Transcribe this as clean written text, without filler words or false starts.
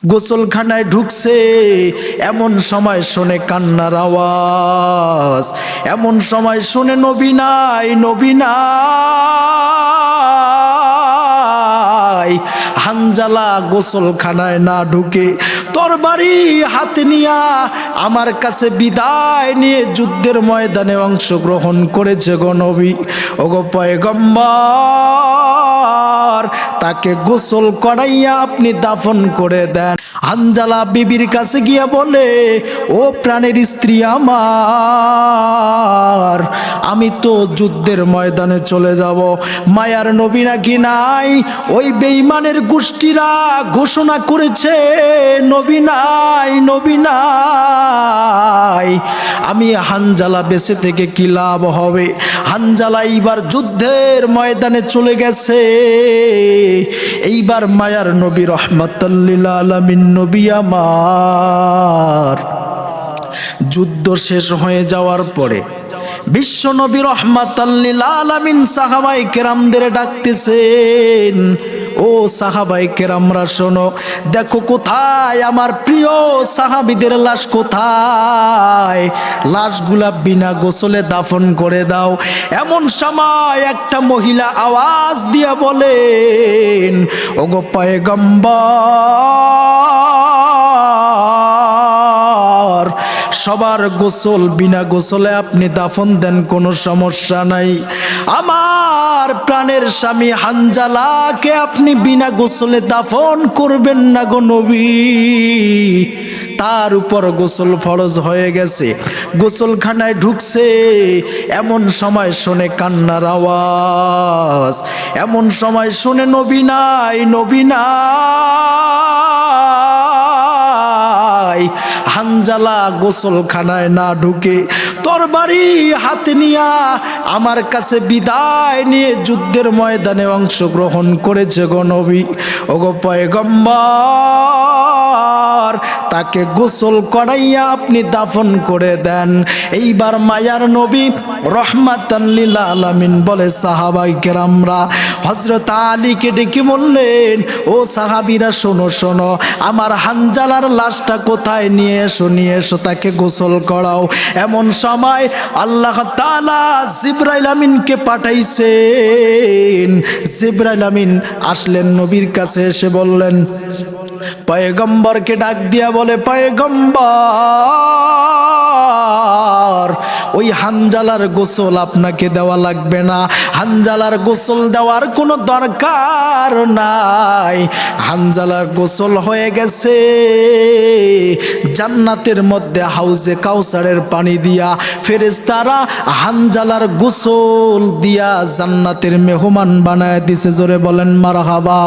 গোসলখানায় ঢুকছে, এমন সময় শুনে কান্নার আওয়াজ, এমন সময় শুনে নবী নাই, নবী নাই। হানজালা গোসলখানায় না ঢুকে তরবারি হাতে নিয়া আমার কাছে বিদায় নিয়ে যুদ্ধের ময়দানে অংশগ্রহণ করেছে গো নবী। ওগো পয়গম্বর, তাকে গোসল করাইয়া আপনি দাফন করে দেন। হানজালা বিবির কাছে গিয়া বলে, ও প্রাণের স্ত্রী আমার, আমি তো যুদ্ধের ময়দানে চলে যাব, মায়ার নবী নাকি নাই। ওই বেঈমানের গোষ্ঠীরা ঘোষণা করেছে নবী নাই, নবী নাই। আমি হানজালা বেঁচে থেকে কি লাভ হবে? হানজালা এইবার যুদ্ধের ময়দানে চলে গেছে। এইবার মায়ার নবী রহমাতুল লিল আলামিন নবী আমার যুদ্ধ শেষ হয়ে যাওয়ার পরে বিশ্ব নবী রহমাতুল লিল আলামিন সাহাবায়ে কেরামদের ডাকতেছেন, ও সাহাবায়ে কেরামরা শোনো, দেখো কোথায় আমার প্রিয় সাহাবীদের লাশ, কোথায়? লাশগুলা বিনা গোসলে দাফন করে দাও। এমন সময় একটা মহিলা আওয়াজ দিয়া বলেন, ওগো পয়গম্বর, সবার গোসল, বিনা গোসলে আপনি দাফন দেন, কোনো সমস্যা নাই। আমার প্রাণের স্বামী হানজালাকে আপনি বিনা গোসলে দাফন করবেন না গো নবী, তার উপর গোসল ফরজ হয়ে গেছে। গোসলখানায় ঢুকছে, এমন সময় শুনে কান্নার আওয়াজ, এমন সময় শুনে নবী নাই, নবী নাই। হানজালা গোসলখানায় না ঢুকে তরবারি হাতে নিয়া আমার কাছে বিদায় নিয়ে যুদ্ধের ময়দানে অংশগ্রহণ করেছে গো নবী। ওগো পয়গম্বর, তাকে গোসল করাইয়া আপনি দাফন করে দেন। এইবার মায়ার নবী রহমাতুল লিল আলামিন বলে, সাহাবায়ে কেরামরা হযরত আলীকে ডেকে বললেন, ও সাহাবীরা শোনো শোনো, আমার হানজালার লাশটা কোথায়? নিয়ে এসো, নিয়ে এসো, তাকে গোসল করাও। এমন সময় আল্লাহ তাআলা জিবরাইল আমিনকে পাঠাইছেন। জিবরাইল আমিন আসলেন নবীর কাছে, এসে বললেন, পয়গম্বরকে ডাক দিয়া বলে, পয়গম্বর, ওই হানজালার গোসল আপনাকে দেওয়া লাগবে না, হানজালার গোসল দেওয়ার কোনো দরকার নাই। হানজালার গোসল হয়ে গেছে জান্নাতের মধ্যে হাউজে কাউসারের পানি দিয়া। ফেরেশতারা হানজালার গোসল দিয়া জান্নাতের মেহমান বানায় দিছে। জোরে বলেন মারহাবা।